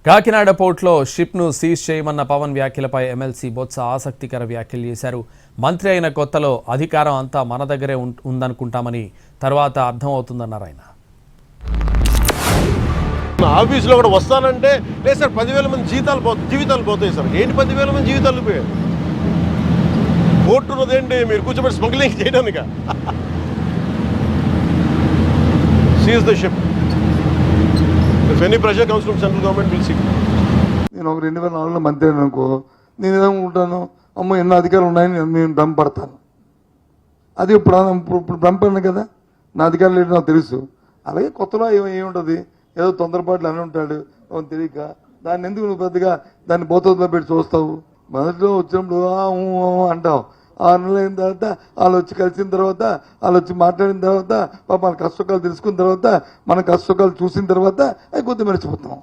కాకినాడ పోర్టులో షిప్ను సీజ్ చేయమన్న పవన్ వ్యాఖ్యలపై ఎమ్మెల్సీ బొత్స ఆసక్తికర వ్యాఖ్యలు చేశారు. మంత్రి అయిన కొత్తలో అధికారం అంతా మన దగ్గరే ఉందనుకుంటామని తర్వాత అర్థమవుతుందన్నారు ఆయన. ఆఫీసులో కూడా వస్తానంటే లేదు సార్ 10,000 మంది జీవితాలు పోతాయి సార్. ఏంటి 10,000 మంది జీవితాలు పోయాయి? పోర్టు ఉన్నదేంటి మీరు కూర్చోబెట్టి స్మగ్లింగ్ చేయడానికి? Seize the ship. If any pressure comes from central government, we'll see. నేను 2004లో మంత్రి అనుకో, నేను ఏమనుకుంటాను, అమ్మో ఎన్నో అధికారులు ఉన్నాయని నేను భ్రమపడతాను. అది ఇప్పుడు భ్రమపడిన కదా, నా అధికారులు ఏంటి నాకు తెలుసు. అలాగే కొత్తలో ఏముంటుంది, ఏదో తొందరపాట్లు అని ఉంటాడు తెలియక, దాన్ని ఎందుకు నువ్వు పెద్దగా దాన్ని బోతలో పెట్టి చూస్తావు? మొదట్లో వచ్చినప్పుడు అంటావు. 6 నెలలు అయిన తర్వాత వాళ్ళు వచ్చి కలిసిన తర్వాత, వాళ్ళు వచ్చి మాట్లాడిన తర్వాత, మన కష్టసుఖాలు తెలుసుకున్న తర్వాత, మన కష్టసుఖాలు చూసిన తర్వాత అవి కొద్దిగా మర్చిపోతాం.